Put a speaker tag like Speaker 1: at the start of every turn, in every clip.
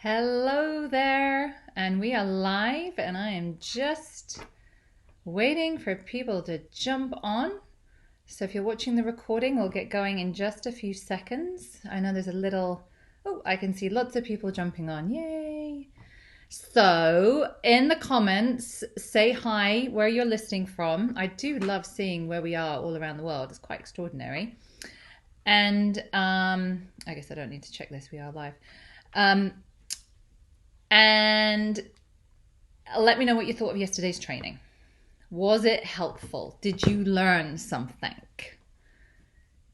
Speaker 1: Hello there, and we are live, and I am just waiting for people to jump on. So if you're watching the recording, we'll get going in just a few seconds. I know there's a little, I can see lots of people jumping on. Yay! So in the comments, say hi, where you're listening from. I do love seeing where we are all around the world. It's quite extraordinary. And I guess I don't need to check this. We are live. And let me know what you thought of yesterday's training. Was it helpful? Did you learn something?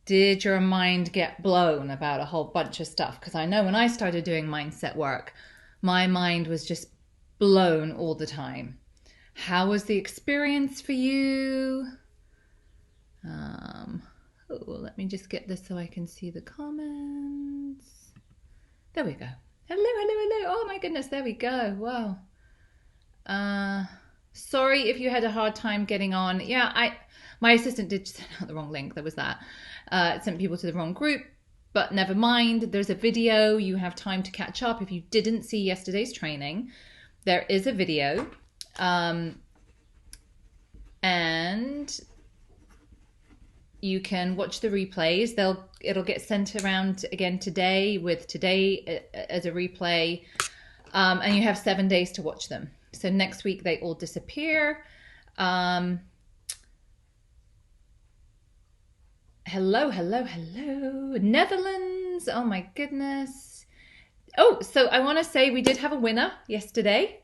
Speaker 1: Did your mind get blown about a whole bunch of stuff? Because I know when I started doing mindset work, my mind was just blown all the time. How was the experience for you? Let me just get this so I can see the comments. There we go. Hello. Oh my goodness, there we go. Wow. Sorry if you had a hard time getting on. Yeah, my assistant did send out the wrong link. There was that. It sent people to the wrong group, but never mind. There's a video. You have time to catch up. If you didn't see yesterday's training, there is a video. And you can watch the replays. It'll get sent around again today with today as a replay. And you have 7 days to watch them. So next week they all disappear. Hello. Netherlands. Oh my goodness. Oh, so I want to say we did have a winner yesterday.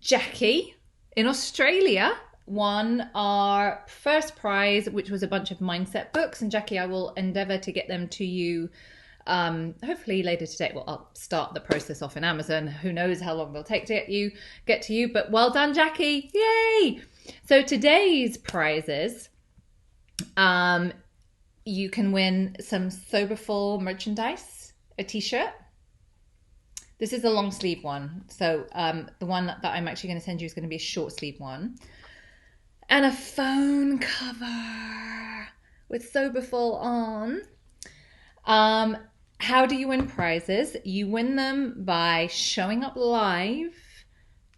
Speaker 1: Jackie in Australia won our first prize, which was a bunch of mindset books. And Jackie, I will endeavor to get them to you hopefully later today. Well, I'll start the process off in Amazon. Who knows how long they'll take to get to you, but well done, Jackie. Yay! So today's prizes, you can win some Soberful merchandise, a t-shirt. This is a long sleeve one. So the one that I'm actually going to send you is going to be a short sleeve one. And a phone cover with Soberful on. How do you win prizes? You win them by showing up live,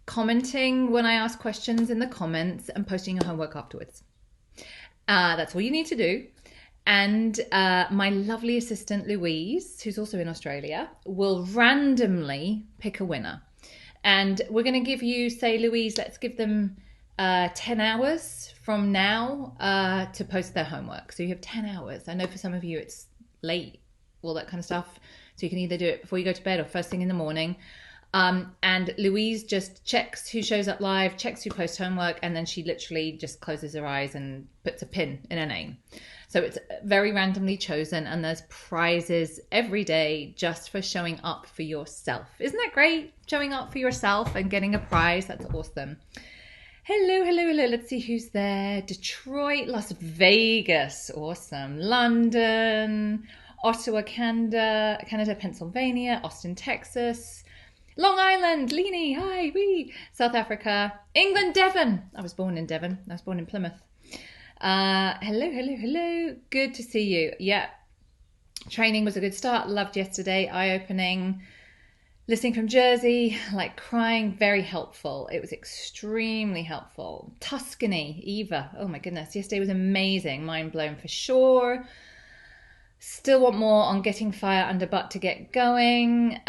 Speaker 1: commenting when I ask questions in the comments, and posting your homework afterwards. That's all you need to do. And my lovely assistant Louise, who's also in Australia, will randomly pick a winner. And we're going to give you, say, Louise, let's give them 10 hours from now to post their homework. So you have 10 hours. I know for some of you it's late, all that kind of stuff. So you can either do it before you go to bed or first thing in the morning. And Louise just checks who shows up live, checks who posts homework, and then she literally just closes her eyes and puts a pin in her name. So it's very randomly chosen, and there's prizes every day just for showing up for yourself. Isn't that great? Showing up for yourself and getting a prize. That's awesome. Hello. Let's see who's there. Detroit, Las Vegas. Awesome. London, Ottawa, Canada, Pennsylvania, Austin, Texas, Long Island, Leanie, hi, wee. South Africa, England, Devon. I was born in Devon. I was born in Plymouth. Hello. Good to see you. Yeah. Training was a good start. Loved yesterday. Eye-opening. Listening from Jersey, like crying, very helpful. It was extremely helpful. Tuscany, Eva, oh my goodness. Yesterday was amazing. Mind blown for sure. Still want more on getting fire under butt to get going.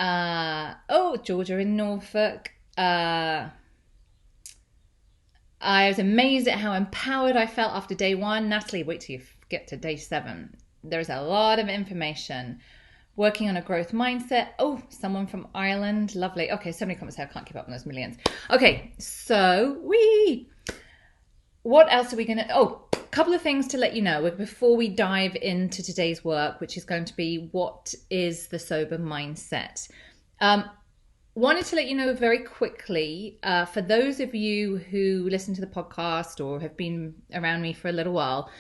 Speaker 1: Georgia in Norfolk. I was amazed at how empowered I felt after day 1. Natalie, wait till you get to day 7. There's a lot of information. Working on a growth mindset. Oh, someone from Ireland. Lovely. Okay, so many comments here. I can't keep up on those millions. Okay, so what else are we going to... Oh, a couple of things to let you know before we dive into today's work, which is going to be what is the sober mindset. Wanted to let you know very quickly, for those of you who listen to the podcast or have been around me for a little while,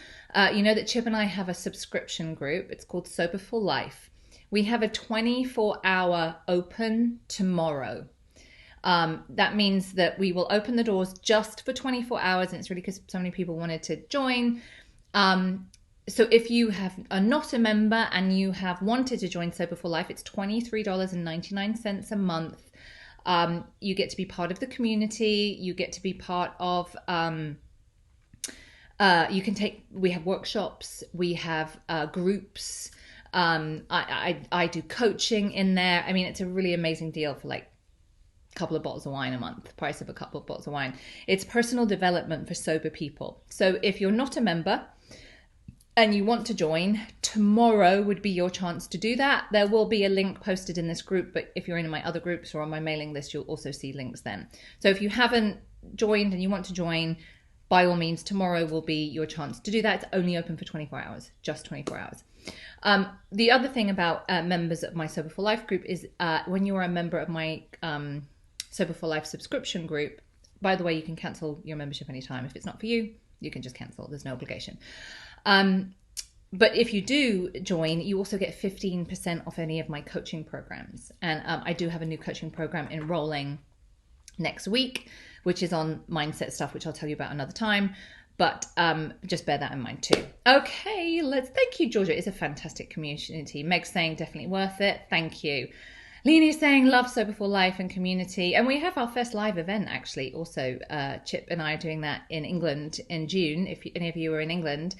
Speaker 1: you know that Chip and I have a subscription group. It's called Soberful Life. We have a 24-hour open tomorrow. That means that we will open the doors just for 24 hours. And it's really because so many people wanted to join. So if you are not a member and you have wanted to join Sober for Life, it's $23.99 a month. You get to be part of the community. You get to be part of, we have workshops, we have groups. I do coaching in there. I mean, it's a really amazing deal for like a couple of bottles of wine a month, price of a couple of bottles of wine. It's personal development for sober people. So if you're not a member and you want to join, tomorrow would be your chance to do that. There will be a link posted in this group, but if you're in my other groups or on my mailing list, you'll also see links then. So if you haven't joined and you want to join, by all means, tomorrow will be your chance to do that. It's only open for 24 hours, just 24 hours. The other thing about members of my Sober for Life group is when you're a member of my Sober for Life subscription group, by the way, you can cancel your membership anytime. If it's not for you, you can just cancel. There's no obligation. But if you do join, you also get 15% off any of my coaching programs. And I do have a new coaching program enrolling next week, which is on mindset stuff, which I'll tell you about another time. But just bear that in mind too. Okay, thank you, Georgia. It's a fantastic community. Meg's saying definitely worth it. Thank you. Lena is saying love Sober for Life and community. And we have our first live event actually. Also, Chip and I are doing that in England in June. If any of you are in England,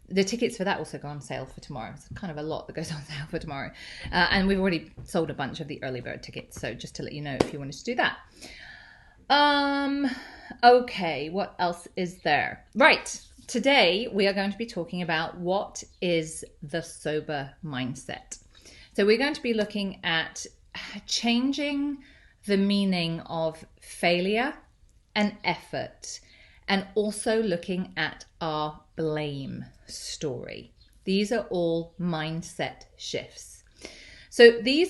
Speaker 1: the tickets for that also go on sale for tomorrow. It's kind of a lot that goes on sale for tomorrow. And we've already sold a bunch of the early bird tickets. So just to let you know if you wanted to do that. Okay, what else is there? Right, today we are going to be talking about what is the sober mindset. So we're going to be looking at changing the meaning of failure and effort, and also looking at our blame story. These are all mindset shifts. So the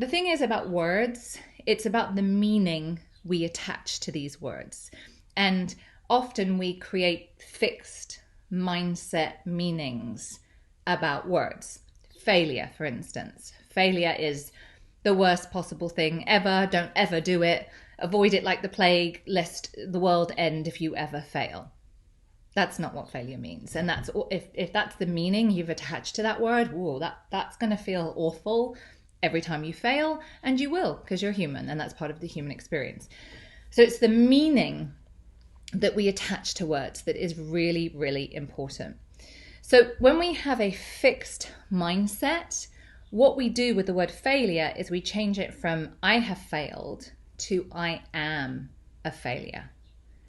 Speaker 1: thing is about words, it's about the meaning we attach to these words. And often we create fixed mindset meanings about words. Failure, for instance. Failure is the worst possible thing ever. Don't ever do it. Avoid it like the plague, lest the world end if you ever fail. That's not what failure means. And that's if that's the meaning you've attached to that word, whoa, that's going to feel awful every time you fail, and you will, because you're human, and that's part of the human experience. So it's the meaning that we attach to words that is really, really important. So when we have a fixed mindset, what we do with the word failure is we change it from I have failed to I am a failure.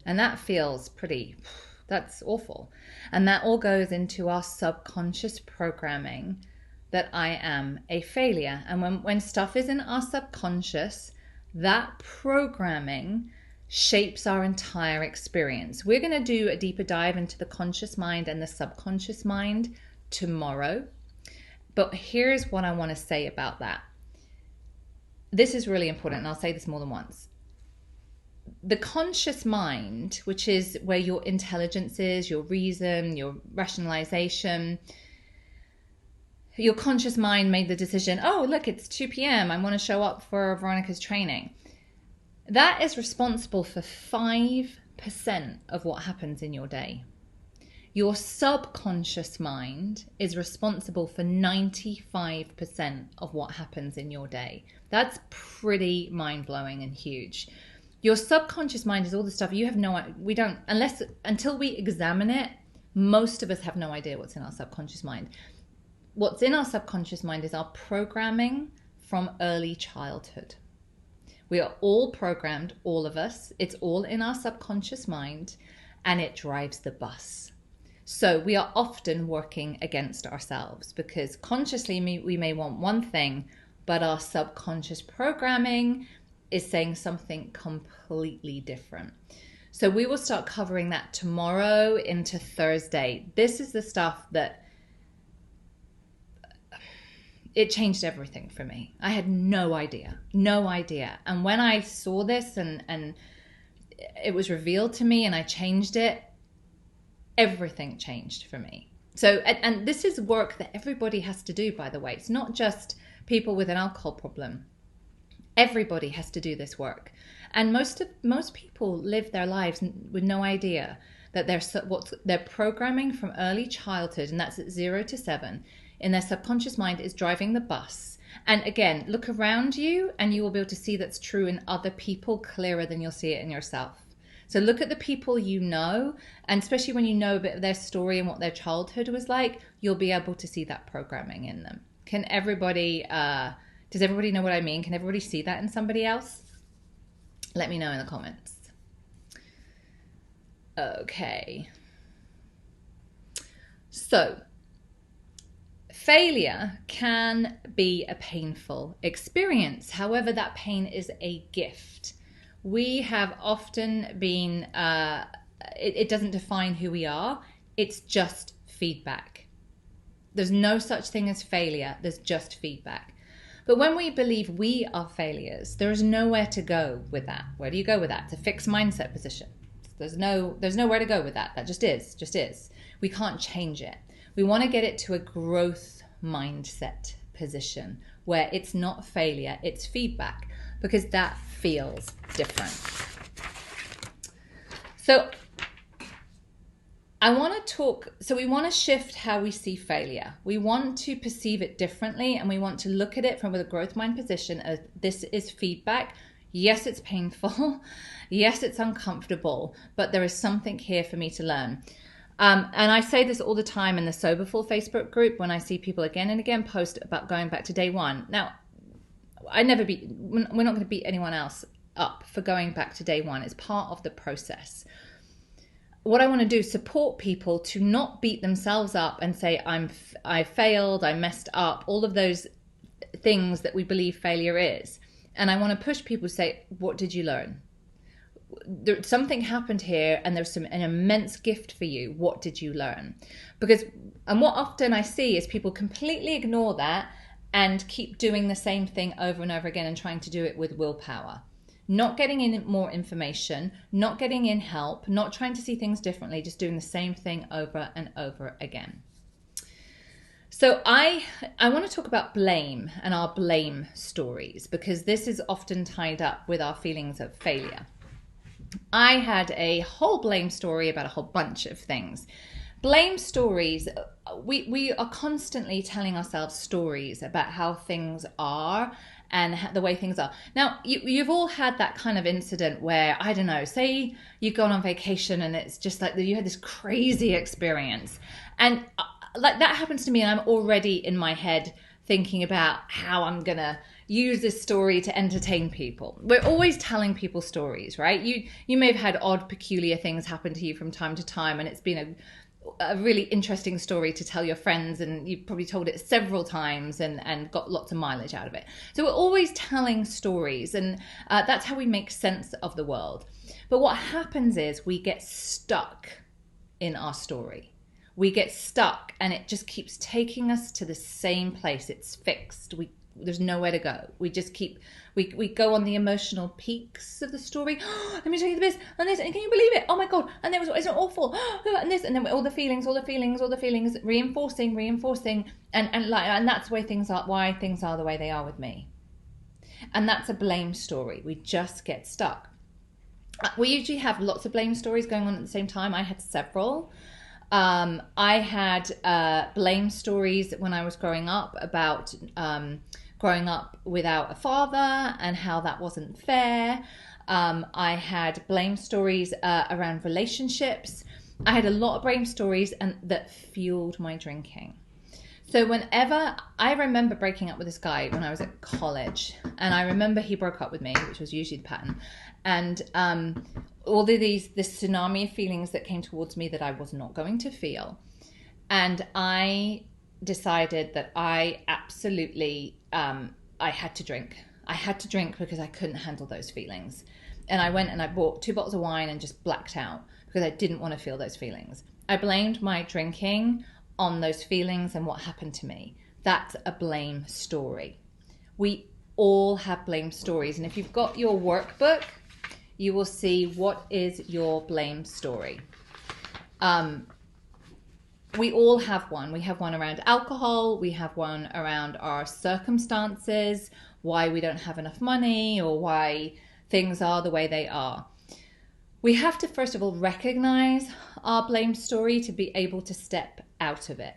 Speaker 1: And that feels that's awful. And that all goes into our subconscious programming that I am a failure. And when stuff is in our subconscious, that programming shapes our entire experience. We're going to do a deeper dive into the conscious mind and the subconscious mind tomorrow. But here's what I want to say about that. This is really important, and I'll say this more than once. The conscious mind, which is where your intelligence is, your reason, your rationalization, your conscious mind made the decision, oh, look, it's 2 p.m. I want to show up for Veronica's training. That is responsible for 5% of what happens in your day. Your subconscious mind is responsible for 95% of what happens in your day. That's pretty mind-blowing and huge. Your subconscious mind is all the stuff you have until we examine it, most of us have no idea what's in our subconscious mind. What's in our subconscious mind is our programming from early childhood. We are all programmed, all of us. It's all in our subconscious mind, and it drives the bus. So we are often working against ourselves because consciously we may want one thing, but our subconscious programming is saying something completely different. So we will start covering that tomorrow into Thursday. This is the stuff that it changed everything for me. I had no idea. And when I saw this and it was revealed to me and I changed it, everything changed for me. So, and this is work that everybody has to do, by the way. It's not just people with an alcohol problem. Everybody has to do this work. And most people live their lives with no idea. that their programming from early childhood, and that's at 0 to 7, in their subconscious mind is driving the bus. And again, look around you and you will be able to see that's true in other people clearer than you'll see it in yourself. So look at the people you know, and especially when you know a bit of their story and what their childhood was like, you'll be able to see that programming in them. Can everybody, does everybody know what I mean? Can everybody see that in somebody else? Let me know in the comments. Okay. So, failure can be a painful experience. However, that pain is a gift. We have often been, it doesn't define who we are. It's just feedback. There's no such thing as failure. There's just feedback. But when we believe we are failures, there is nowhere to go with that. Where do you go with that? It's a fixed mindset position. There's nowhere to go with that. That just is. We can't change it. We want to get it to a growth mindset position where it's not failure, it's feedback, because that feels different. So we want to shift how we see failure. We want to perceive it differently, and we want to look at it from a growth mind position as this is feedback. Yes, it's painful. Yes, it's uncomfortable, but there is something here for me to learn. And I say this all the time in the Soberful Facebook group when I see people again and again post about going back to day one. Now, we're not going to beat anyone else up for going back to day one. It's part of the process. What I want to do is support people to not beat themselves up and say, I failed, I messed up, all of those things that we believe failure is. And I want to push people to say, what did you learn? Something happened here and there's an immense gift for you. What did you learn? And what often I see is people completely ignore that and keep doing the same thing over and over again and trying to do it with willpower. Not getting in more information, not getting in help, not trying to see things differently, just doing the same thing over and over again. So I want to talk about blame and our blame stories, because this is often tied up with our feelings of failure. I had a whole blame story about a whole bunch of things. Blame stories, we are constantly telling ourselves stories about how things are and the way things are. Now, you've all had that kind of incident where, I don't know, say you've gone on vacation and it's just like you had this crazy experience. And like that happens to me and I'm already in my head thinking about how I'm going to use this story to entertain people. We're always telling people stories, right? You may have had odd, peculiar things happen to you from time to time, and it's been a really interesting story to tell your friends, and you've probably told it several times and got lots of mileage out of it. So we're always telling stories, and that's how we make sense of the world. But what happens is we get stuck in our story. We get stuck and it just keeps taking us to the same place. It's fixed. There's nowhere to go. We just we go on the emotional peaks of the story. Oh, let me tell you this and this, and can you believe it? Oh my God. And isn't it awful? And this, and then all the feelings, reinforcing. And that's why things are the way they are with me. And that's a blame story. We just get stuck. We usually have lots of blame stories going on at the same time. I had several. I had blame stories when I was growing up about growing up without a father and how that wasn't fair. I had blame stories around relationships. I had a lot of blame stories that fueled my drinking. So whenever I remember breaking up with this guy when I was at college, and I remember he broke up with me, which was usually the pattern, and all of this tsunami of feelings that came towards me that I was not going to feel. And I decided that I absolutely, I had to drink. I had to drink because I couldn't handle those feelings. And I went and I bought 2 bottles of wine and just blacked out because I didn't want to feel those feelings. I blamed my drinking on those feelings and what happened to me. That's a blame story. We all have blame stories. And if you've got your workbook, you will see what is your blame story. We all have one. We have one around alcohol. We have one around our We have to, first of all, recognize our blame story to be able to step out of it.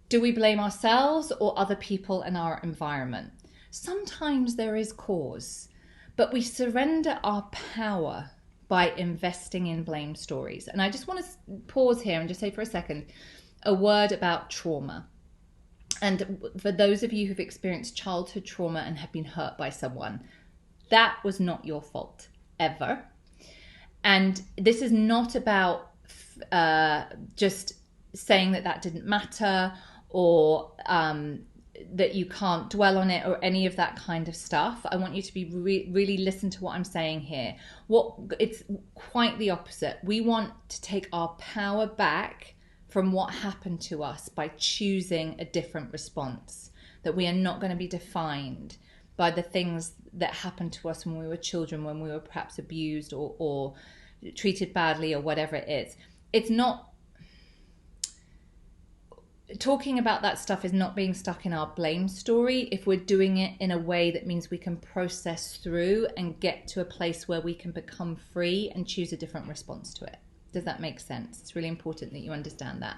Speaker 1: Do we blame ourselves or other people and our environment? Sometimes there is cause, but we surrender our power by investing in blame stories. And I just want to pause here and just say for a second a word about trauma. And for those of you who've experienced childhood trauma and have been hurt by someone, that was not your fault, ever. And this is not about just saying that didn't matter, or that you can't dwell on it, or any of that kind of stuff. I want you to be really listen to what I'm saying here. It's quite the opposite. We want to take our power back from what happened to us by choosing a different response, that we are not going to be defined by the things that happened to us when we were children, when we were perhaps abused or treated badly or whatever it is. It's not, talking about that stuff is not being stuck in our blame story if we're doing it in a way that means we can process through and get to a place where we can become free and choose a different response to it. Does that make sense? It's really important that you understand that.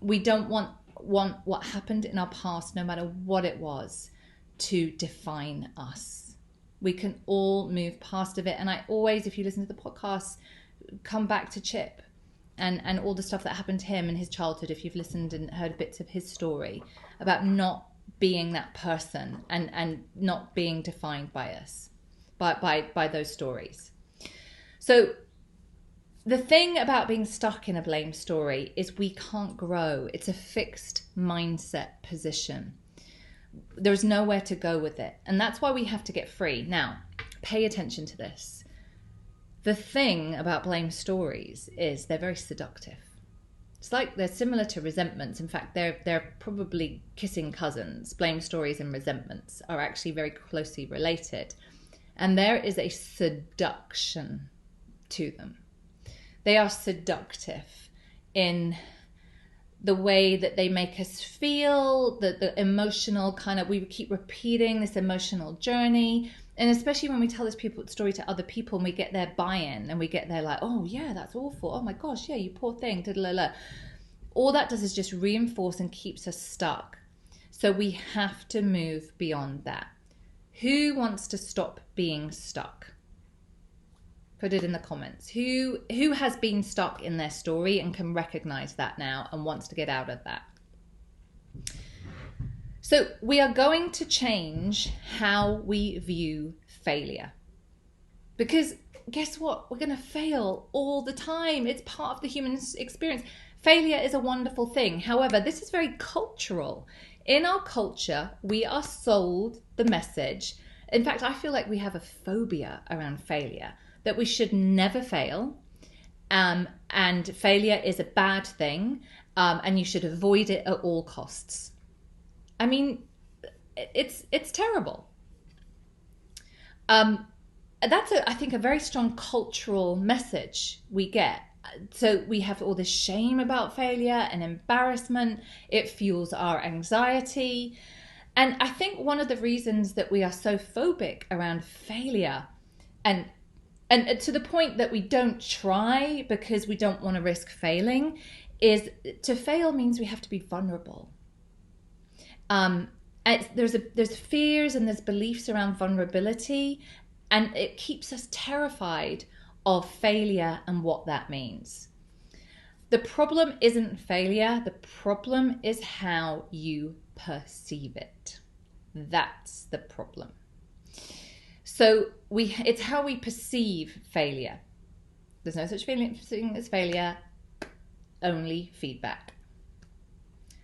Speaker 1: We don't want what happened in our past, no matter what it was, to define us. We can all move past of it. And I always, if you listen to the podcast, come back to Chip and all the stuff that happened to him in his childhood, if you've listened and heard bits of his story, about not being that person and not being defined by us, by those stories. So the thing about being stuck in a blame story is we can't grow. It's a fixed mindset position. There's nowhere to go with it. And that's why we have to get free. Now, pay attention to this. The thing about blame stories is they're very seductive. It's like they're similar to resentments. In fact, they're probably kissing cousins. Blame stories and resentments are actually very closely related. And there is a seduction to them. They are seductive in the way that they make us feel, the emotional kind of, we keep repeating this emotional journey. And especially when we tell this story to other people and we get their buy-in and we get their like, oh yeah, that's awful. Oh my gosh, yeah, you poor thing. All that does is just reinforce and keeps us stuck. So we have to move beyond that. Who wants to stop being stuck? Put it in the comments. Who has been stuck in their story and can recognize that now and wants to get out of that? So we are going to change how we view failure. Because guess what? We're going to fail all the time. It's part of the human experience. Failure is a wonderful thing. However, this is very cultural. In our culture, we are sold the message. In fact, I feel like we have a phobia around failure, that we should never fail, and failure is a bad thing, and you should avoid it at all costs. I mean, it's terrible. That's I think a very strong cultural message we get. So we have all this shame about failure and embarrassment. It fuels our anxiety. And I think one of the reasons that we are so phobic around failure and to the point that we don't try because we don't want to risk failing, is to fail means we have to be vulnerable. There's fears and there's beliefs around vulnerability, and it keeps us terrified of failure and what that means. The problem isn't failure. The problem is how you perceive it. That's the problem. So it's how we perceive failure. There's no such thing as failure, only feedback.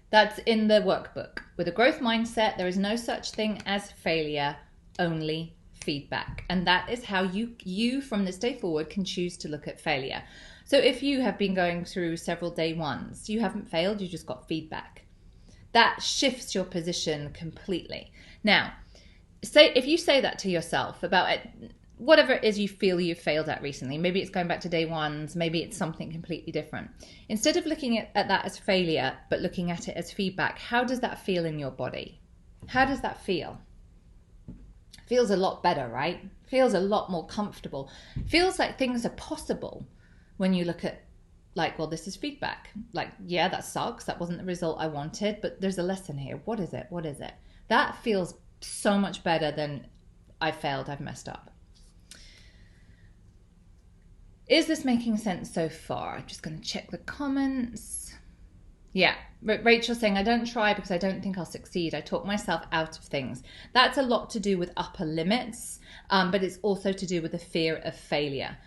Speaker 1: That's in the workbook. With a growth mindset, there is no such thing as failure, only feedback. And that is how you from this day forward can choose to look at failure. So if you have been going through several day ones, you haven't failed, you just got feedback. That shifts your position completely. Now, if you say that to yourself about it, whatever it is you feel you've failed at recently, maybe it's going back to day ones, maybe it's something completely different. Instead of looking at that as failure, but looking at it as feedback, how does that feel in your body? How does that feel? Feels a lot better, right? Feels a lot more comfortable. Feels like things are possible when you look at, like, well, this is feedback. Like, yeah, that sucks. That wasn't the result I wanted, but there's a lesson here. What is it? What is it? That feels so much better than I failed, I've messed up. Is this making sense so far? I'm just going to check the comments. Yeah, Rachel saying, I don't try because I don't think I'll succeed. I talk myself out of things. That's a lot to do with upper limits, but it's also to do with the fear of failure.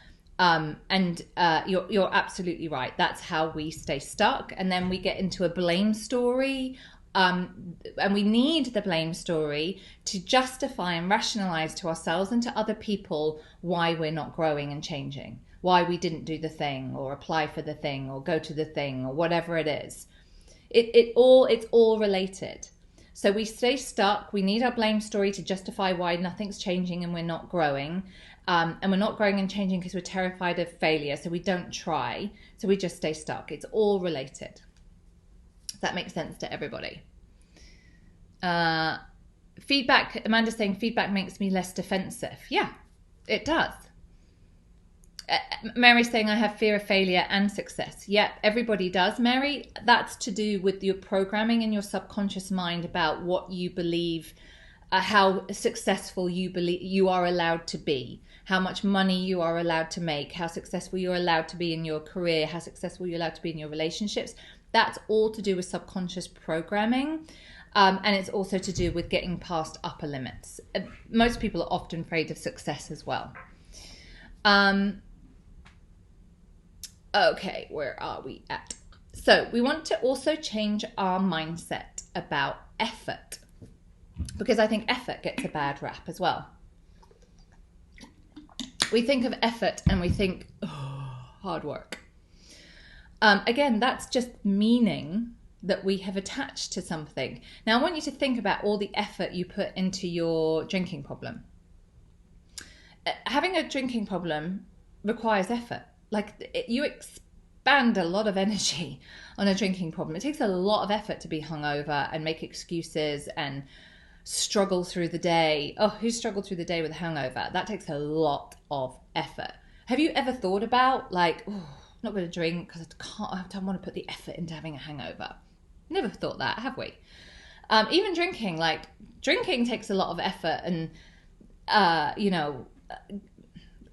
Speaker 1: You're absolutely right. That's how we stay stuck. And then we get into a blame story. And we need the blame story to justify and rationalize to ourselves and to other people why we're not growing and changing, why we didn't do the thing or apply for the thing or go to the thing or whatever it is. It's all related. So we stay stuck. We need our blame story to justify why nothing's changing and we're not growing. And we're not growing and changing because we're terrified of failure. So we don't try. So we just stay stuck. It's all related. If that makes sense to everybody. Feedback, Amanda's saying feedback makes me less defensive. Yeah, it does. Mary's saying I have fear of failure and success. Yep, everybody does, Mary. That's to do with your programming in your subconscious mind about what you believe, how successful you believe you are allowed to be, how much money you are allowed to make, how successful you're allowed to be in your career, how successful you're allowed to be in your relationships. That's all to do with subconscious programming. And it's also to do with getting past upper limits. Most people are often afraid of success as well. Okay, where are we at? So we want to also change our mindset about effort, because I think effort gets a bad rap as well. We think of effort and we think, oh, hard work. Again, that's just meaning that we have attached to something. Now, I want you to think about all the effort you put into your drinking problem. Having a drinking problem requires effort. Like, you expand a lot of energy on a drinking problem. It takes a lot of effort to be hungover and make excuses and struggle through the day. Oh, who struggled through the day with a hangover? That takes a lot of effort. Have you ever thought about, like, oh, I'm not going to drink because I don't want to put the effort into having a hangover? Never thought that, have we? Even drinking, drinking takes a lot of effort and,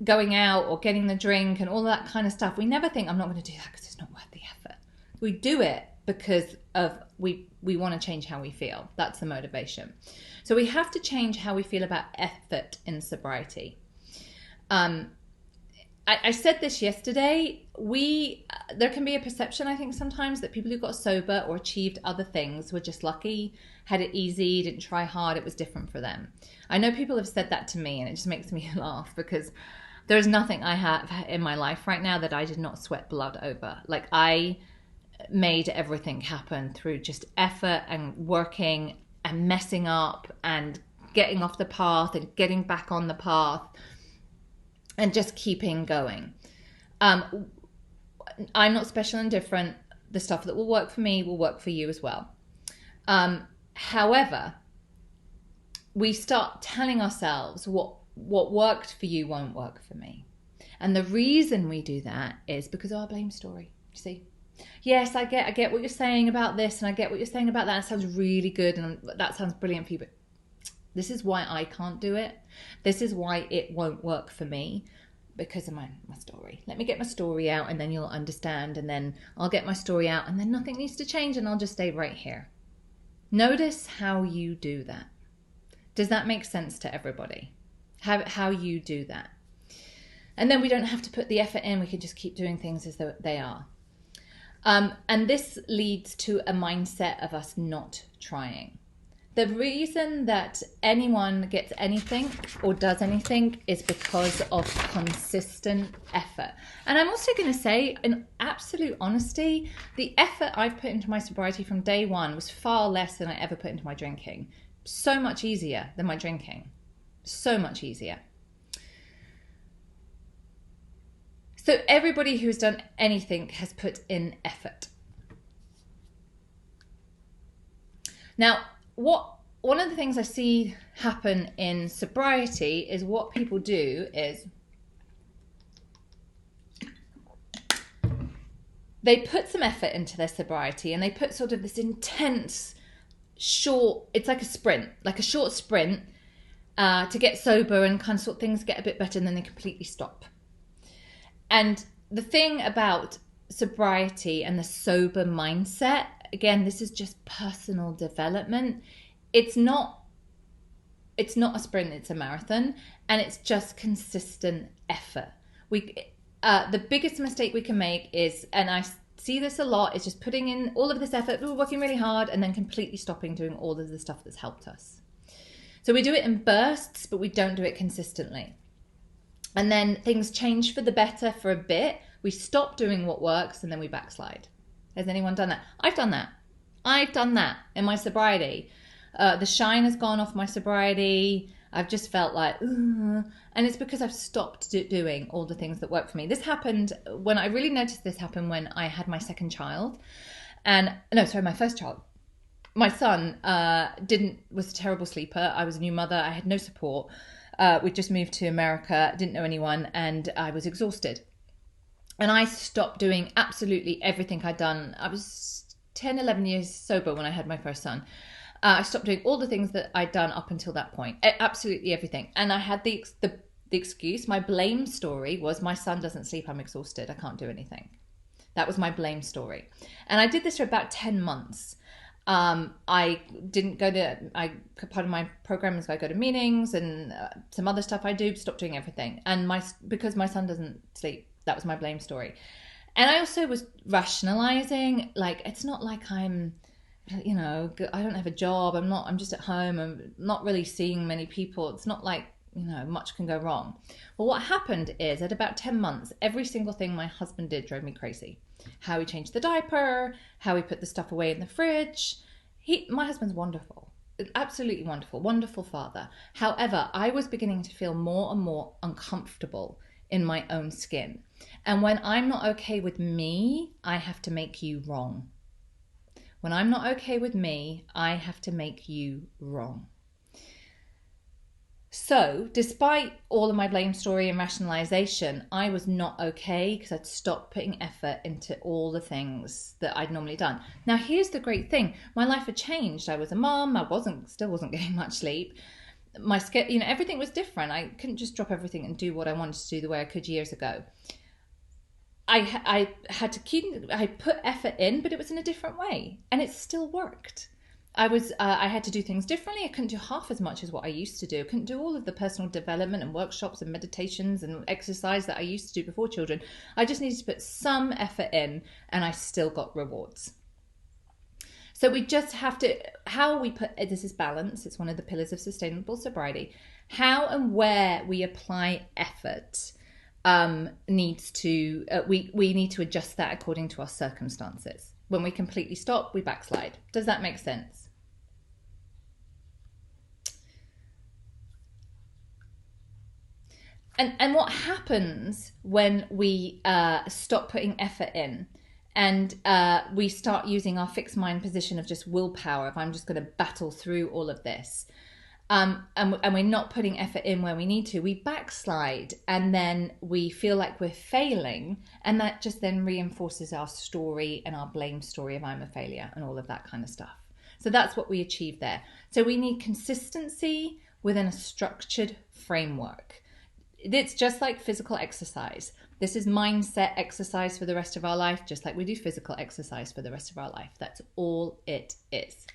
Speaker 1: going out or getting the drink and all that kind of stuff. We never think, I'm not going to do that because it's not worth the effort. We do it because of we want to change how we feel. That's the motivation. So we have to change how we feel about effort in sobriety. I said this yesterday. There can be a perception, I think, sometimes that people who got sober or achieved other things were just lucky, had it easy, didn't try hard, it was different for them. I know people have said that to me, and it just makes me laugh because there's nothing I have in my life right now that I did not sweat blood over. Like, I made everything happen through just effort and working and messing up and getting off the path and getting back on the path and just keeping going. I'm not special and different. The stuff that will work for me will work for you as well. However, we start telling ourselves what worked for you won't work for me. And the reason we do that is because of our blame story. You see? Yes, I get what you're saying about this, and I get what you're saying about that. It sounds really good, and that sounds brilliant for you, but this is why I can't do it. This is why it won't work for me, because of my story. Let me get my story out, and then you'll understand, and then I'll get my story out, and then nothing needs to change, and I'll just stay right here. Notice how you do that. Does that make sense to everybody? How you do that? And then we don't have to put the effort in. We can just keep doing things as though they are. And this leads to a mindset of us not trying. The reason that anyone gets anything or does anything is because of consistent effort. And I'm also going to say, in absolute honesty, the effort I've put into my sobriety from day one was far less than I ever put into my drinking. So much easier than my drinking. So much easier. So everybody who's done anything has put in effort. Now, what one of the things I see happen in sobriety is what people do is they put some effort into their sobriety, and they put sort of this intense short, it's like a sprint, like a short sprint to get sober and kind of sort of things get a bit better, and then they completely stop. And the thing about sobriety and the sober mindset, again, this is just personal development. It's not a sprint, it's a marathon, and it's just consistent effort. The biggest mistake we can make is, and I see this a lot, is just putting in all of this effort, we're working really hard, and then completely stopping doing all of the stuff that's helped us. So we do it in bursts, but we don't do it consistently. And then things change for the better for a bit. We stop doing what works, and then we backslide. Has anyone done that? I've done that. I've done that in my sobriety. The shine has gone off my sobriety. I've just felt like, ugh. And it's because I've stopped doing all the things that work for me. This happened when I really noticed this happened when I had my second child. My first child. My son was a terrible sleeper. I was a new mother. I had no support. We just moved to America, didn't know anyone, and I was exhausted. And I stopped doing absolutely everything I'd done. I was 10, 11 years sober when I had my first son. I stopped doing all the things that I'd done up until that point, absolutely everything. And I had the excuse, my blame story was, my son doesn't sleep, I'm exhausted, I can't do anything. That was my blame story. And I did this for about 10 months. I didn't go to, part of my program is I go to meetings and some other stuff I do, stop doing everything. And because my son doesn't sleep, that was my blame story. And I also was rationalizing, like, it's not like I'm, I don't have a job. I'm just at home. I'm not really seeing many people. It's not like, much can go wrong. Well, what happened is at about 10 months, every single thing my husband did drove me crazy. How he changed the diaper, how he put the stuff away in the fridge. My husband's wonderful, absolutely wonderful, wonderful father. However, I was beginning to feel more and more uncomfortable in my own skin. And when I'm not okay with me, I have to make you wrong. When I'm not okay with me, I have to make you wrong. So, despite all of my blame story and rationalization, I was not okay because I'd stopped putting effort into all the things that I'd normally done. Now, here's the great thing. My life had changed. I was a mom. I still wasn't getting much sleep. My everything was different. I couldn't just drop everything and do what I wanted to do the way I could years ago. I had to I put effort in, but it was in a different way, and it still worked. I had to do things differently. I couldn't do half as much as what I used to do. I couldn't do all of the personal development and workshops and meditations and exercise that I used to do before children. I just needed to put some effort in, and I still got rewards. So we just have to, this is balance. It's one of the pillars of sustainable sobriety. How and where we apply effort needs to, we need to adjust that according to our circumstances. When we completely stop, we backslide. Does that make sense? And what happens when we stop putting effort in and we start using our fixed mind position of just willpower, if I'm just going to battle through all of this, and we're not putting effort in where we need to, we backslide, and then we feel like we're failing, and that just then reinforces our story and our blame story of I'm a failure and all of that kind of stuff. So that's what we achieve there. So we need consistency within a structured framework. It's just like physical exercise. This is mindset exercise for the rest of our life, just like we do physical exercise for the rest of our life. That's all it is.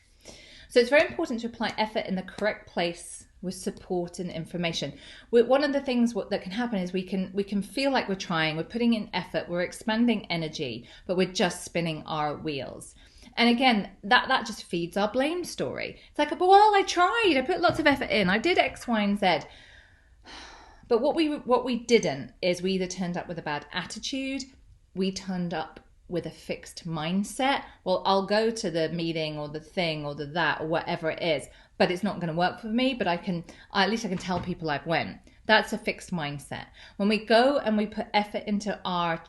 Speaker 1: So it's very important to apply effort in the correct place with support and information. One of the things that can happen is we can feel like we're trying, we're putting in effort, we're expending energy, but we're just spinning our wheels. And again, that just feeds our blame story. It's like, well, I tried, I put lots of effort in, I did X, Y, and Z. But what we didn't is we either turned up with a bad attitude, we turned up with a fixed mindset. Well, I'll go to the meeting or the thing or that or whatever it is, but it's not going to work for me, but at least I can tell people I've went. That's a fixed mindset. When we go and we put effort into our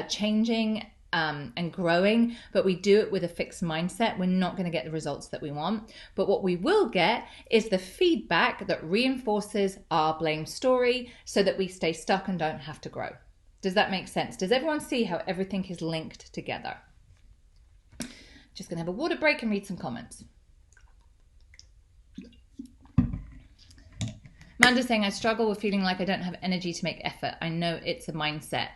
Speaker 1: changing and growing, but we do it with a fixed mindset, we're not going to get the results that we want. But what we will get is the feedback that reinforces our blame story so that we stay stuck and don't have to grow. Does that make sense? Does everyone see how everything is linked together? Just going to have a water break and read some comments. Amanda's saying, I struggle with feeling like I don't have energy to make effort. I know it's a mindset.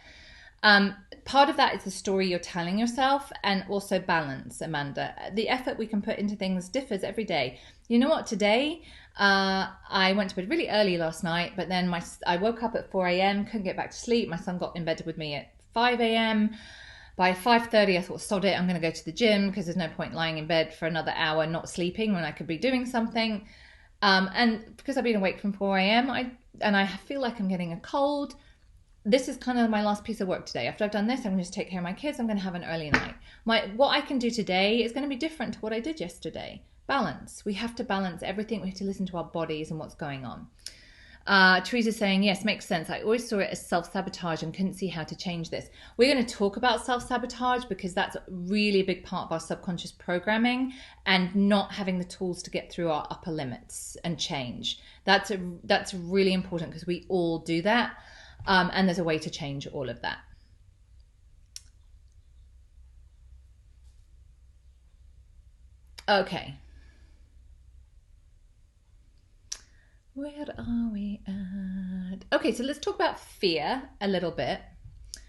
Speaker 1: Part of that is the story you're telling yourself, and also balance, Amanda. The effort we can put into things differs every day. You know what? Today, I went to bed really early last night, but then I woke up at 4 a.m., couldn't get back to sleep. My son got in bed with me at 5 a.m. By 5:30, I thought, sod it, I'm going to go to the gym because there's no point lying in bed for another hour not sleeping when I could be doing something. And because I've been awake from 4 a.m., I feel like I'm getting a cold. This is kind of my last piece of work today. After I've done this, I'm going to take care of my kids. I'm going to have an early night. What I can do today is going to be different to what I did yesterday. Balance. We have to balance everything. We have to listen to our bodies and what's going on. Teresa's saying, yes, makes sense. I always saw it as self-sabotage and couldn't see how to change this. We're going to talk about self-sabotage because that's really a big part of our subconscious programming, and not having the tools to get through our upper limits and change. That's really important because we all do that. And there's a way to change all of that. Okay. Where are we at? Okay, so let's talk about fear a little bit,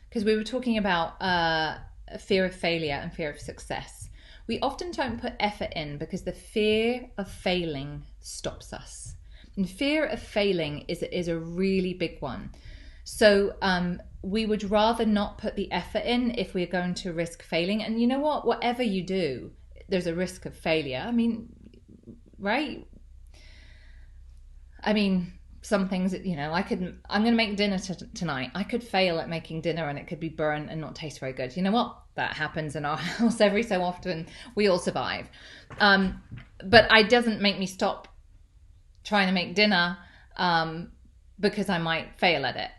Speaker 1: because we were talking about fear of failure and fear of success. We often don't put effort in because the fear of failing stops us. And fear of failing is a really big one. So we would rather not put the effort in if we're going to risk failing. And you know what? Whatever you do, there's a risk of failure. I mean, right? I mean, some things, I'm going to make dinner tonight. I could fail at making dinner and it could be burnt and not taste very good. You know what? That happens in our house every so often. We all survive. But it doesn't make me stop trying to make dinner because I might fail at it.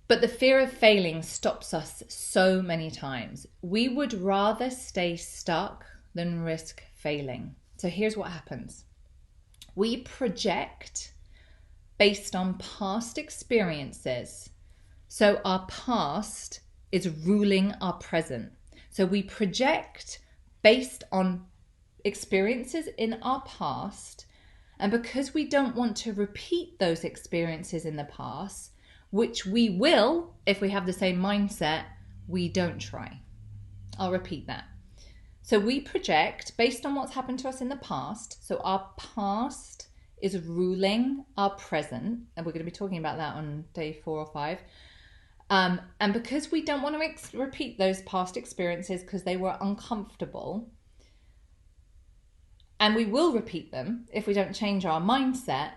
Speaker 1: But the fear of failing stops us so many times. We would rather stay stuck than risk failing. So here's what happens. We project based on past experiences. So our past is ruling our present. So we project based on experiences in our past. And because we don't want to repeat those experiences in the past, which we will if we have the same mindset, we don't try. I'll repeat that. So we project based on what's happened to us in the past. So our past is ruling our present. And we're going to be talking about that on day 4 or 5. And because we don't want to repeat those past experiences because they were uncomfortable, and we will repeat them if we don't change our mindset,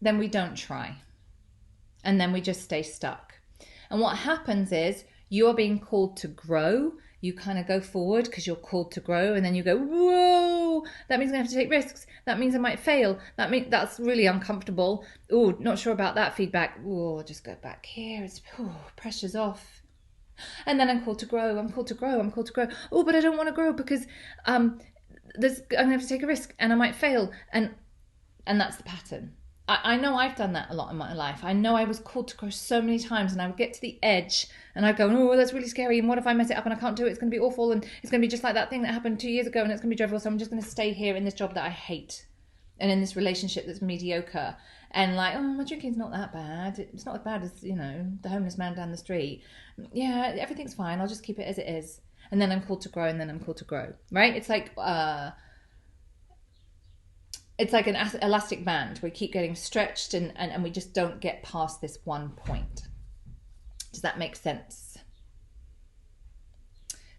Speaker 1: then we don't try. And then we just stay stuck. And what happens is you are being called to grow. You kind of go forward because you're called to grow, and then you go, whoa, that means I have to take risks. That means I might fail. That's really uncomfortable. Oh, not sure about that feedback. Oh, I'll just go back here. Pressure's off. And then I'm called to grow. I'm called to grow. I'm called to grow. Oh, but I don't want to grow because I'm going to have to take a risk and I might fail. And that's the pattern. I know I've done that a lot in my life. I know I was called to grow so many times, and I would get to the edge and I'd go, oh, that's really scary. And what if I mess it up and I can't do it? It's going to be awful. And it's going to be just like that thing that happened 2 years ago, and it's going to be dreadful. So I'm just going to stay here in this job that I hate and in this relationship that's mediocre. And like, oh, my drinking's not that bad. It's not as bad as, the homeless man down the street. Yeah, everything's fine. I'll just keep it as it is. And then I'm called to grow, and then I'm called to grow, right? It's like an elastic band. We keep getting stretched and we just don't get past this one point. Does that make sense?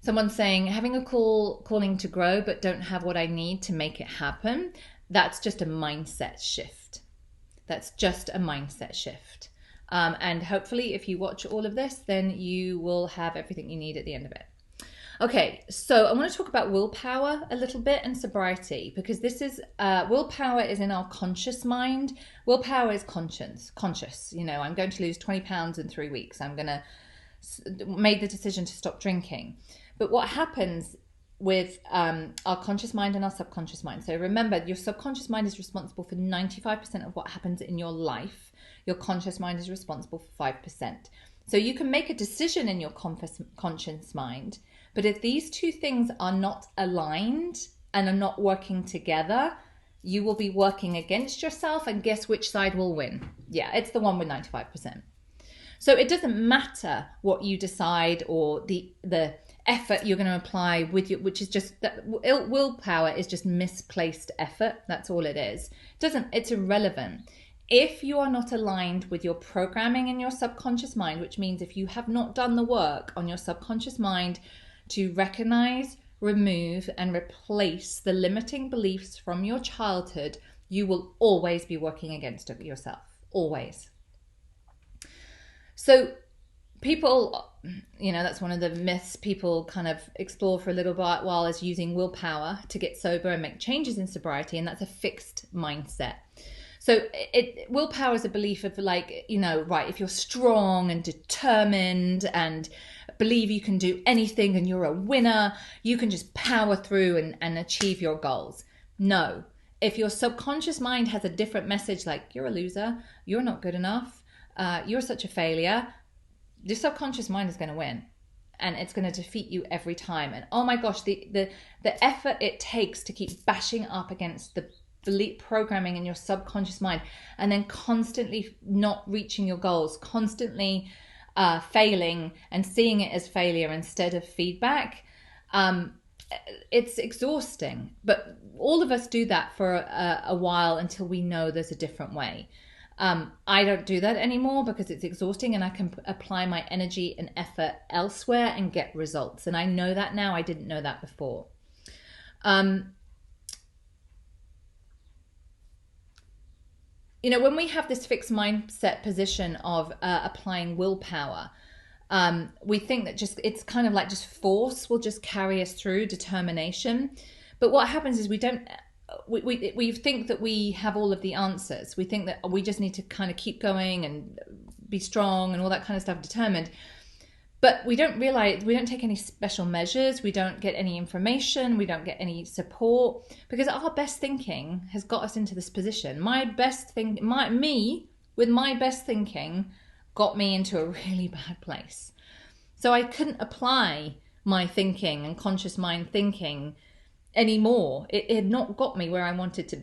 Speaker 1: Someone's saying, having a calling to grow but don't have what I need to make it happen. That's just a mindset shift. That's just a mindset shift. And hopefully if you watch all of this, then you will have everything you need at the end of it. Okay, so I want to talk about willpower a little bit and sobriety, because this is, willpower is in our conscious mind. Willpower is conscious. I'm going to lose 20 pounds in 3 weeks. I'm going to made the decision to stop drinking. But what happens with our conscious mind and our subconscious mind? So remember, your subconscious mind is responsible for 95% of what happens in your life. Your conscious mind is responsible for 5%. So you can make a decision in your conscious mind, but if these two things are not aligned and are not working together, you will be working against yourself, and guess which side will win? Yeah, it's the one with 95%. So it doesn't matter what you decide or the effort you're going to apply with you, which is just that willpower is just misplaced effort. That's all it is. It's irrelevant. If you are not aligned with your programming in your subconscious mind, which means if you have not done the work on your subconscious mind to recognize, remove, and replace the limiting beliefs from your childhood, you will always be working against yourself. Always. So people, that's one of the myths people kind of explore for a little while, is using willpower to get sober and make changes in sobriety, and that's a fixed mindset. So willpower is a belief of right, if you're strong and determined and believe you can do anything and you're a winner, you can just power through and achieve your goals. No. If your subconscious mind has a different message, like you're a loser, you're not good enough, you're such a failure, the subconscious mind is going to win, and it's going to defeat you every time. And oh my gosh, the effort it takes to keep bashing up against the belief programming in your subconscious mind, and then constantly not reaching your goals, constantly failing and seeing it as failure instead of feedback, it's exhausting. But all of us do that for a while until we know there's a different way. I don't do that anymore because it's exhausting, and I can apply my energy and effort elsewhere and get results. And I know that now. I didn't know that before. When we have this fixed mindset position of applying willpower, we think that it's kind of like just force will just carry us through, determination. But what happens is we think that we have all of the answers. We think that we just need to kind of keep going and be strong and all that kind of stuff, determined. But we don't realize, we don't take any special measures, we don't get any information, we don't get any support, because our best thinking has got us into this position. Me with my best thinking got me into a really bad place. So I couldn't apply my thinking and conscious mind thinking anymore. It had not got me where I wanted to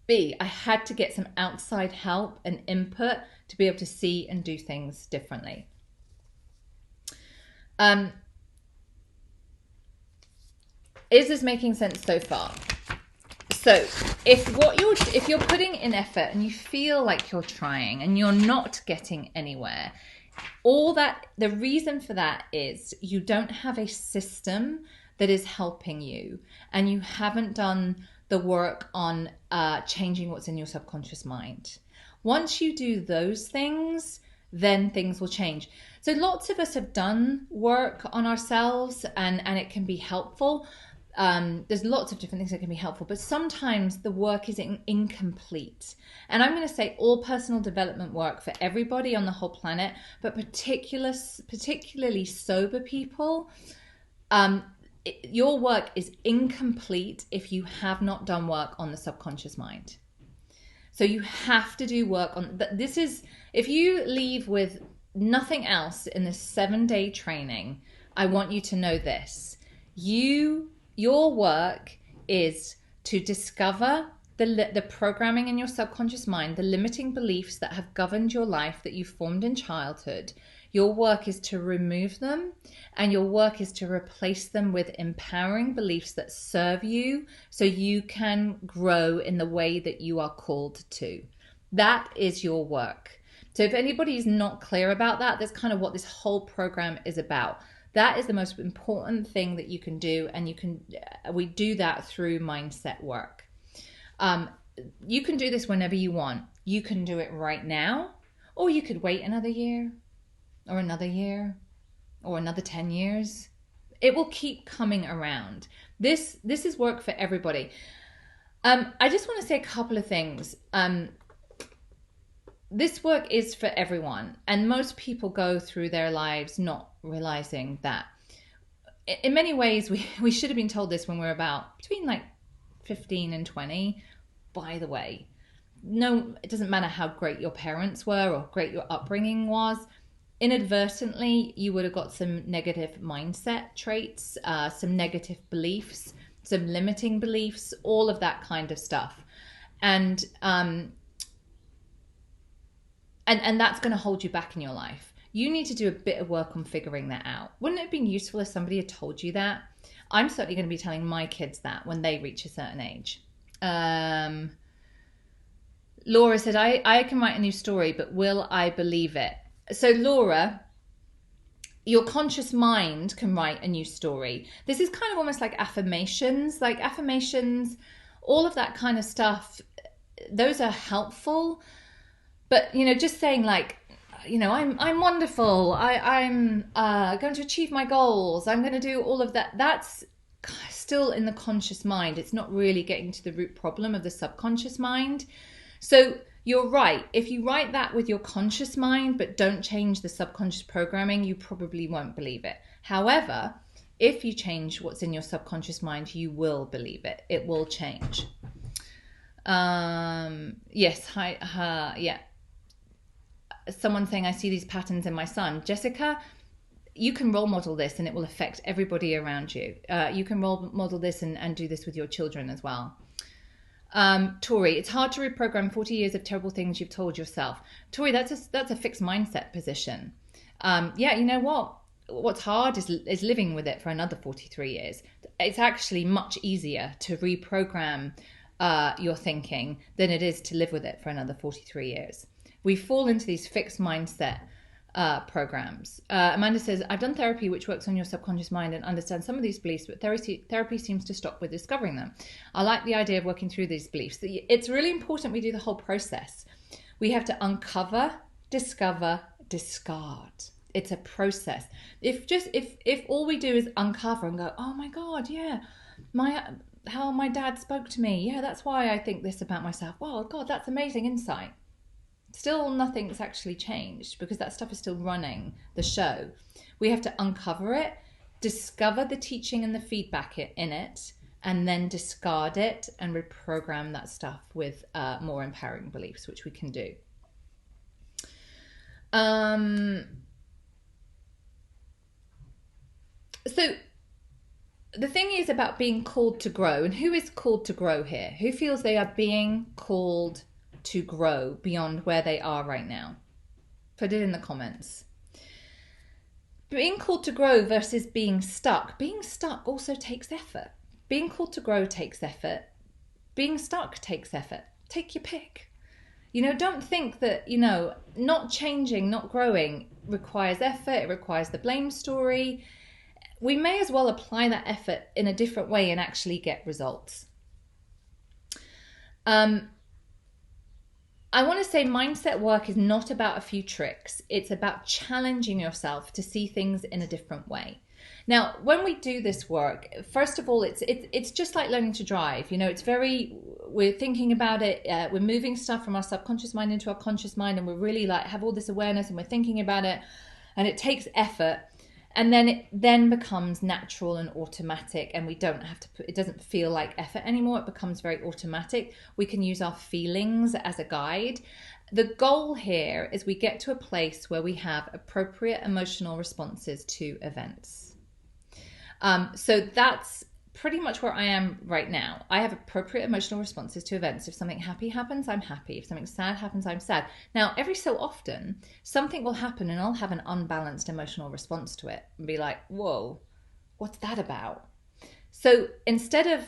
Speaker 1: be. I had to get some outside help and input to be able to see and do things differently. Is this making sense so far? So if you're putting in effort and you feel like you're trying and you're not getting anywhere, the reason for that is you don't have a system that is helping you, and you haven't done the work on changing what's in your subconscious mind. Once you do those things, then things will change. So lots of us have done work on ourselves, and it can be helpful. There's lots of different things that can be helpful, but sometimes the work is incomplete. And I'm going to say all personal development work for everybody on the whole planet, but particularly sober people, your work is incomplete if you have not done work on the subconscious mind. So you have to do work on this. If you leave with nothing else in this 7-day training, I want you to know this. Your work is to discover the programming in your subconscious mind, the limiting beliefs that have governed your life that you formed in childhood. Your work is to remove them, and your work is to replace them with empowering beliefs that serve you so you can grow in the way that you are called to. That is your work. So if anybody is not clear about that, that's kind of what this whole program is about. That is the most important thing that you can do, and we do that through mindset work. You can do this whenever you want. You can do it right now, or you could wait another year, or another year, or another 10 years. It will keep coming around. This is work for everybody. I just want to say a couple of things. this work is for everyone, and most people go through their lives not realizing that. In many ways, we should have been told this when we were about between like 15 and 20. By the way, no, it doesn't matter how great your parents were or great your upbringing was. Inadvertently, you would have got some negative mindset traits, some negative beliefs, some limiting beliefs, all of that kind of stuff. And that's going to hold you back in your life. You need to do a bit of work on figuring that out. Wouldn't it have been useful if somebody had told you that? I'm certainly going to be telling my kids that when they reach a certain age. Laura said, I can write a new story, but will I believe it? So Laura, your conscious mind can write a new story. This is kind of almost like affirmations, all of that kind of stuff. Those are helpful. But, just saying like, I'm wonderful. I'm going to achieve my goals. I'm going to do all of that. That's still in the conscious mind. It's not really getting to the root problem of the subconscious mind. So you're right. If you write that with your conscious mind, but don't change the subconscious programming, you probably won't believe it. However, if you change what's in your subconscious mind, you will believe it. It will change. Yes. Hi. Yeah. Someone saying, I see these patterns in my son. Jessica, you can role model this and it will affect everybody around you. You can role model this and do this with your children as well. Tori, it's hard to reprogram 40 years of terrible things you've told yourself. Tori, that's a fixed mindset position. Yeah, you know what? What's hard is living with it for another 43 years. It's actually much easier to reprogram your thinking than it is to live with it for another 43 years. We fall into these fixed mindset programs. Amanda says, I've done therapy which works on your subconscious mind and understands some of these beliefs, but therapy seems to stop with discovering them. I like the idea of working through these beliefs. It's really important we do the whole process. We have to uncover, discover, discard. It's a process. If all we do is uncover and go, oh my God, yeah, how my dad spoke to me. Yeah, that's why I think this about myself. Wow, God, that's amazing insight. Still nothing's actually changed because that stuff is still running the show. We have to uncover it, discover the teaching and the feedback in it, and then discard it and reprogram that stuff with more empowering beliefs, which we can do. So the thing is about being called to grow, and who is called to grow here? Who feels they are being called to grow beyond where they are right now? Put it in the comments. Being called to grow versus being stuck. Being stuck also takes effort. Being called to grow takes effort. Being stuck takes effort. Take your pick. Don't think that, not changing, not growing requires effort. It requires the blame story. We may as well apply that effort in a different way and actually get results. I want to say mindset work is not about a few tricks. It's about challenging yourself to see things in a different way. Now, when we do this work, first of all, it's just like learning to drive. We're thinking about it. We're moving stuff from our subconscious mind into our conscious mind, and we're really have all this awareness, and we're thinking about it, and it takes effort. And then it then becomes natural and automatic, and we don't have to it doesn't feel like effort anymore. It becomes very automatic. We can use our feelings as a guide. The goal here is we get to a place where we have appropriate emotional responses to events. So that's pretty much where I am right now. I have appropriate emotional responses to events. If something happy happens, I'm happy. If something sad happens, I'm sad. Now, every so often, something will happen and I'll have an unbalanced emotional response to it and be like, whoa, what's that about? So instead of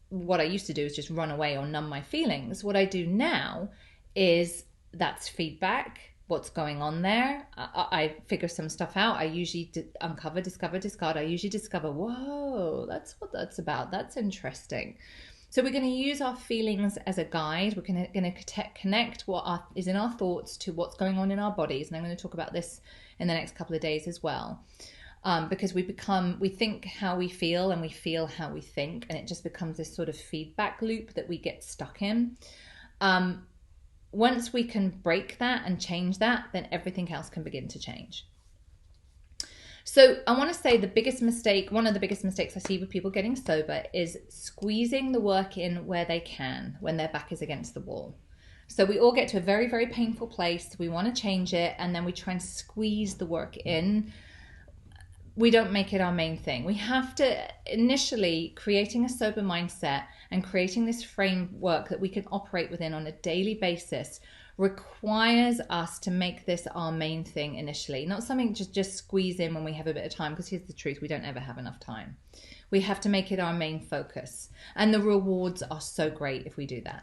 Speaker 1: what I used to do is just run away or numb my feelings, what I do now is that's feedback. What's going on there? I figure some stuff out. I usually uncover, discover, discard. I usually discover, whoa, that's what that's about. That's interesting. So we're going to use our feelings as a guide. We're going to connect what is in our thoughts to what's going on in our bodies. And I'm going to talk about this in the next couple of days as well. Because we think how we feel and we feel how we think. And it just becomes this sort of feedback loop that we get stuck in. once we can break that and change that, then everything else can begin to change. So I want to say one of the biggest mistakes I see with people getting sober is squeezing the work in where they can, when their back is against the wall. So we all get to a very, very painful place. We want to change it, and then we try and squeeze the work in. We don't make it our main thing. We have to initially creating a sober mindset and creating this framework that we can operate within on a daily basis requires us to make this our main thing initially, not something just squeeze in when we have a bit of time, because here's the truth, we don't ever have enough time. We have to make it our main focus, and the rewards are so great if we do that.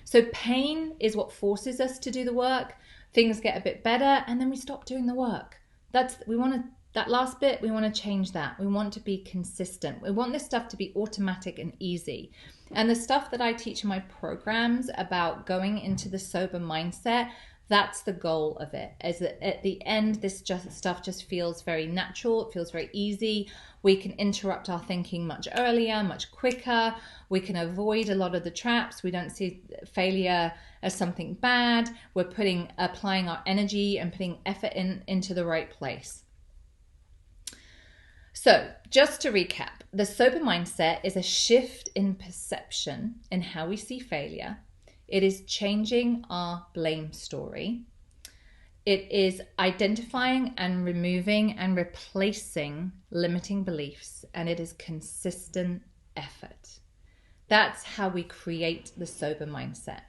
Speaker 1: So pain is what forces us to do the work. Things get a bit better, and then we stop doing the work. That last bit, we want to change that. We want to be consistent. We want this stuff to be automatic and easy. And the stuff that I teach in my programs about going into the sober mindset, that's the goal of it. Is that at the end, this stuff just feels very natural. It feels very easy. We can interrupt our thinking much earlier, much quicker. We can avoid a lot of the traps. We don't see failure as something bad. We're applying our energy and putting effort into the right place. So just to recap, the sober mindset is a shift in perception in how we see failure. It is changing our blame story. It is identifying and removing and replacing limiting beliefs, and it is consistent effort. That's how we create the sober mindset.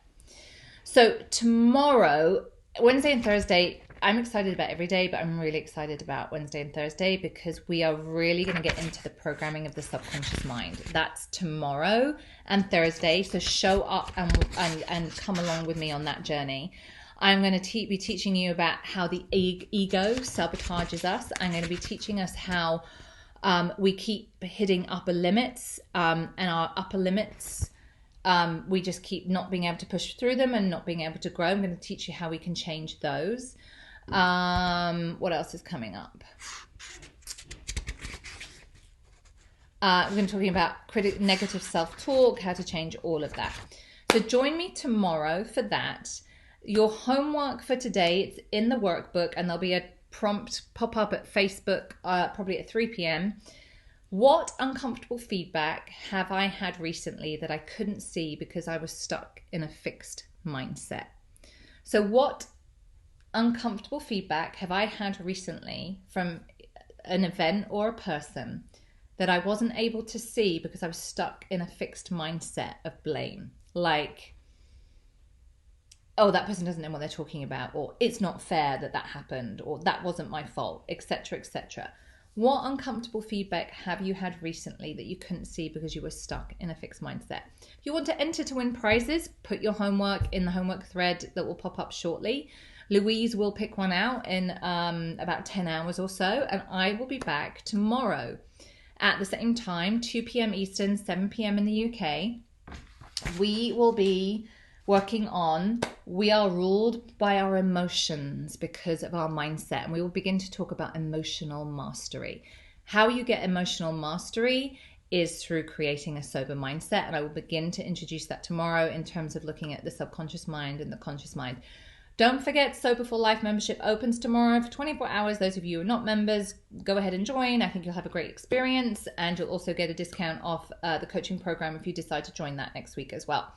Speaker 1: So tomorrow, Wednesday and Thursday, I'm excited about every day, but I'm really excited about Wednesday and Thursday because we are really going to get into the programming of the subconscious mind. That's tomorrow and Thursday. So show up and come along with me on that journey. I'm going to be teaching you about how the ego sabotages us. I'm going to be teaching us how we keep hitting upper limits, and our upper limits, we just keep not being able to push through them and not being able to grow. I'm going to teach you how we can change those. What else is coming up? We're going to be talking about negative self-talk, how to change all of that. So join me tomorrow for that. Your homework for today, it's in the workbook, and there'll be a prompt pop up at Facebook, probably at 3 p.m. What uncomfortable feedback have I had recently that I couldn't see because I was stuck in a fixed mindset? So what uncomfortable feedback have I had recently from an event or a person that I wasn't able to see because I was stuck in a fixed mindset of blame? Like, oh, that person doesn't know what they're talking about, or it's not fair that happened, or that wasn't my fault, etc., etc. What uncomfortable feedback have you had recently that you couldn't see because you were stuck in a fixed mindset? If you want to enter to win prizes, put your homework in the homework thread that will pop up shortly. Louise will pick one out in about 10 hours or so, and I will be back tomorrow at the same time, 2 p.m. Eastern, 7 p.m. in the UK. We will be working on we are ruled by our emotions because of our mindset, and we will begin to talk about emotional mastery. How you get emotional mastery is through creating a sober mindset, and I will begin to introduce that tomorrow in terms of looking at the subconscious mind and the conscious mind. Don't forget, Sober for Life membership opens tomorrow for 24 hours. Those of you who are not members, go ahead and join. I think you'll have a great experience, and you'll also get a discount off the coaching program if you decide to join that next week as well.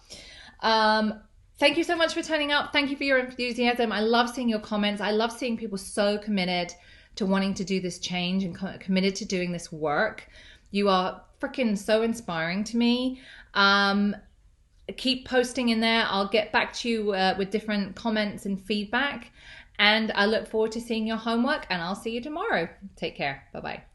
Speaker 1: Thank you so much for turning up. Thank you for your enthusiasm. I love seeing your comments. I love seeing people so committed to wanting to do this change and committed to doing this work. You are freaking so inspiring to me. Keep posting in there. I'll get back to you with different comments and feedback. And I look forward to seeing your homework, and I'll see you tomorrow. Take care. Bye-bye.